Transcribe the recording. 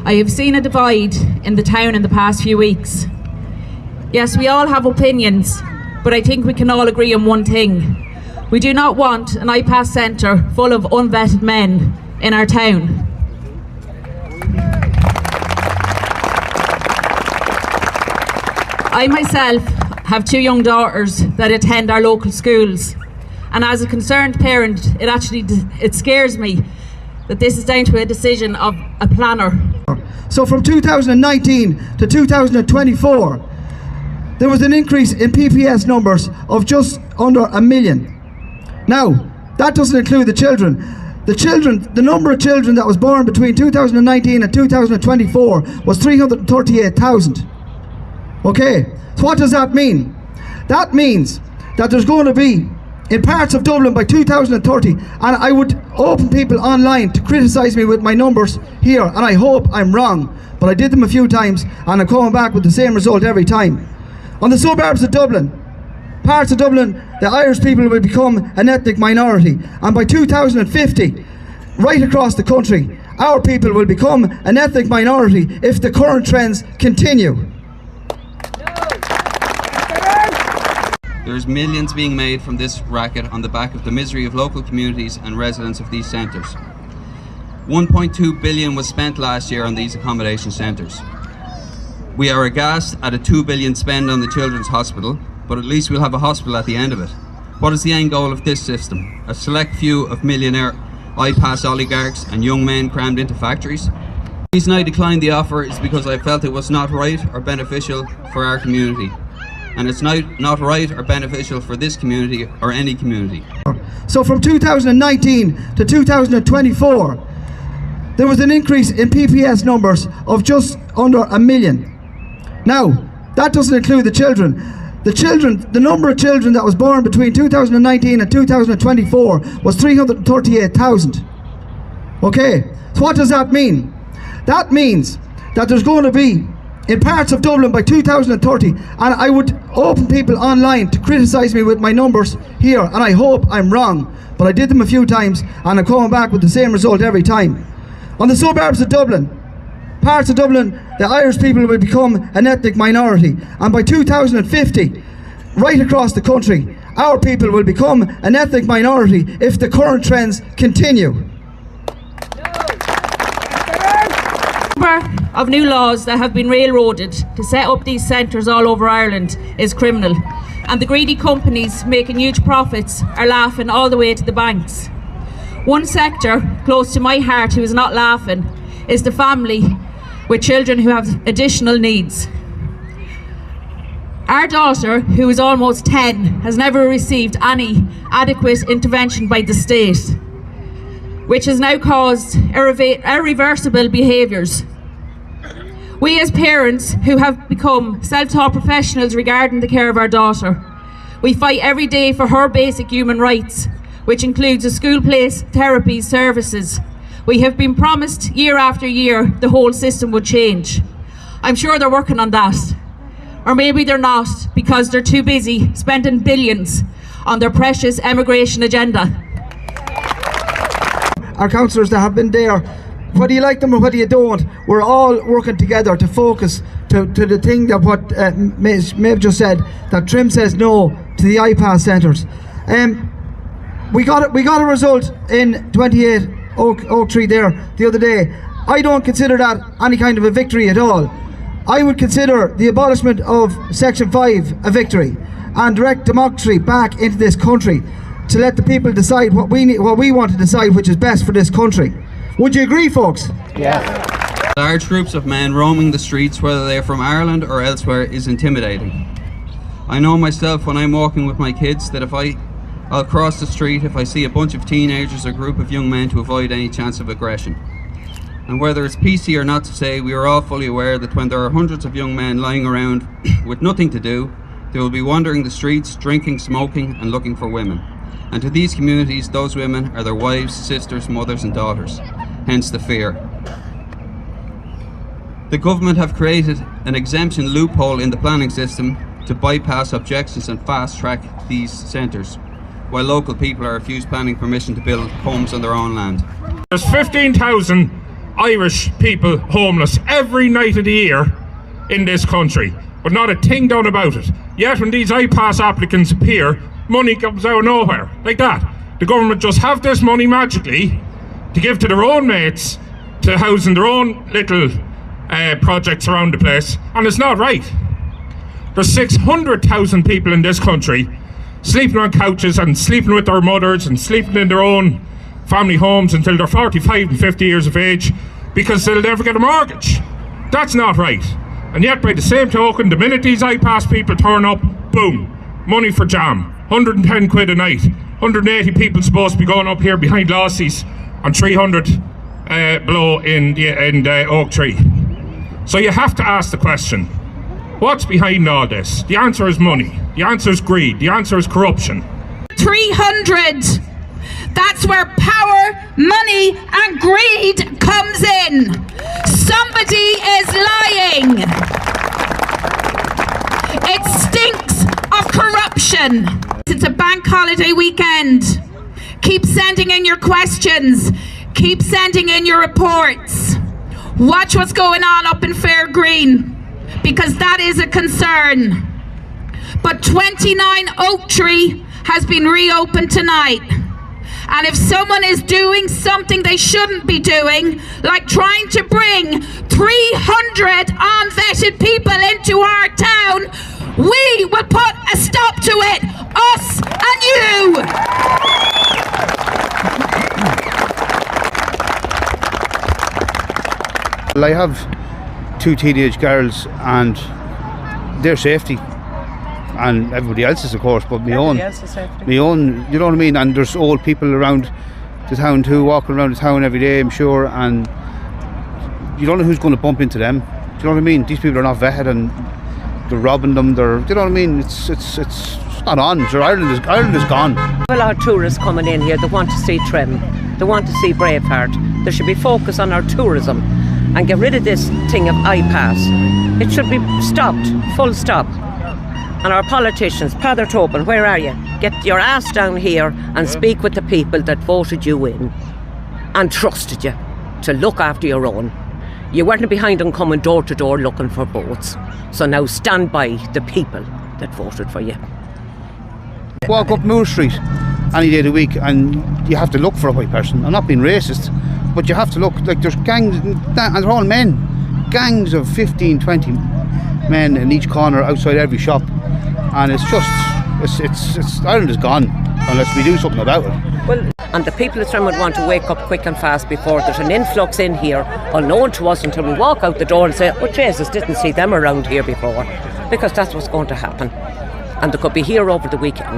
I have seen a divide in the town in the past few weeks. Yes, we all have opinions, but I think we can all agree on one thing. We do not want an iPass centre full of unvetted men in our town. I myself have 2 young daughters that attend our local schools, and as a concerned parent, it scares me that this is down to a decision of a planner. So from 2019 to 2024, there was an increase in PPS numbers of just under 1 million. Now, that doesn't include the children. The number of children that was born between 2019 and 2024 was 338,000. Okay, so what does that mean? That means that there's going to be, in parts of Dublin by 2030, and I would open people online to criticise me with my numbers here, and I hope I'm wrong, but I did them a few times and I'm coming back with the same result every time. On the suburbs of Dublin, parts of Dublin, the Irish people will become an ethnic minority, and by 2050, right across the country, our people will become an ethnic minority if the current trends continue. There's millions being made from this racket on the back of the misery of local communities and residents of these centres. 1.2 billion was spent last year on these accommodation centres. We are aghast at a 2 billion spend on the Children's Hospital, but at least we'll have a hospital at the end of it. What is the end goal of this system? A select few of millionaire iPass oligarchs and young men crammed into factories? The reason I declined the offer is because I felt it was not right or beneficial for our community. And it's not right or beneficial for this community or any community. So from 2019 to 2024, there was an increase in PPS numbers of just under 1 million. Now, that doesn't include the children. The number of children that was born between 2019 and 2024 was 338,000. Okay, so what does that mean? That means that there's going to be, in parts of Dublin by 2030, and I would open people online to criticise me with my numbers here, and I hope I'm wrong, but I did them a few times and I'm coming back with the same result every time. On the suburbs of Dublin, parts of Dublin, the Irish people will become an ethnic minority, and by 2050, right across the country, our people will become an ethnic minority if the current trends continue. Of new laws that have been railroaded to set up these centres all over Ireland is criminal, and the greedy companies making huge profits are laughing all the way to the banks. One sector close to my heart who is not laughing is the family with children who have additional needs. Our daughter, who is almost 10, has never received any adequate intervention by the state, which has now caused irreversible behaviours. We as parents who have become self-taught professionals regarding the care of our daughter, we fight every day for her basic human rights, which includes a school place, therapy, services. We have been promised year after year the whole system would change. I'm sure they're working on that. Or maybe they're not, because they're too busy spending billions on their precious emigration agenda. Our councillors that have been there, whether you like them or whether you don't, we're all working together to focus to the thing that what Maeve just said, that Trim says no to the iPass centres. We got a result in 28 Oak Tree there the other day. I don't consider that any kind of a victory at all. I would consider the abolishment of Section 5 a victory, and direct democracy back into this country to let the people decide what we want to decide, which is best for this country. Would you agree, folks? Yes. Large groups of men roaming the streets, whether they're from Ireland or elsewhere, is intimidating. I know myself when I'm walking with my kids that if I'll cross the street if I see a bunch of teenagers or a group of young men to avoid any chance of aggression. And whether it's PC or not to say, we are all fully aware that when there are hundreds of young men lying around with nothing to do, they will be wandering the streets, drinking, smoking and looking for women. And to these communities, those women are their wives, sisters, mothers and daughters. Hence the fear. The government have created an exemption loophole in the planning system to bypass objections and fast-track these centres, while local people are refused planning permission to build homes on their own land. There's 15,000 Irish people homeless every night of the year in this country, but not a thing done about it. Yet when these iPass applicants appear, money comes out of nowhere, like that. The government just have this money magically to give to their own mates, to housing their own little projects around the place, and it's not right. There's 600,000 people in this country sleeping on couches and sleeping with their mothers and sleeping in their own family homes until they're 45 and 50 years of age because they'll never get a mortgage. That's not right. And yet by the same token, the minute these iPass people turn up, boom, money for jam, 110 quid a night, 180 people supposed to be going up here behind Lossies and 300 below in Oak Tree. So you have to ask the question, what's behind all this? The answer is money. The answer is greed. The answer is corruption. 300. That's where power, money and greed comes in. Somebody is lying. It stinks of corruption. It's a bank holiday weekend. Keep sending in your questions. Keep sending in your reports. Watch what's going on up in Fair Green, because that is a concern. But 29 Oak Tree has been reopened tonight. And if someone is doing something they shouldn't be doing, like trying to bring 300 unvetted people into our town, we will put a stop to it, us and you. Well, I have 2 teenage girls and their safety, and everybody else's of course, but my own, you know what I mean. And there's old people around the town too, walking around the town every day, I'm sure, and you don't know who's going to bump into them. Do you know what I mean? These people are not vetted and they're robbing them. Do you know what I mean? It's not on. So Ireland is gone. Well, our tourists coming in here, they want to see Trim, they want to see Braveheart. There should be focus on our tourism and get rid of this thing of iPass. It should be stopped, full stop. And our politicians, Father Tobin, where are you? Get your ass down here and speak with the people that voted you in and trusted you to look after your own. You weren't behind them coming door to door looking for votes. So now stand by the people that voted for you. Walk up Moore Street any day of the week and you have to look for a white person. I'm not being racist, but you have to look. Like there's gangs, and they're all men. Gangs of 15, 20 men in each corner outside every shop. And it's just, Ireland is gone unless we do something about it. Well, and the people of Trim would want to wake up quick and fast before there's an influx in here, unknown to us, until we walk out the door and say, oh Jesus, didn't see them around here before. Because that's what's going to happen. And they could be here over the weekend.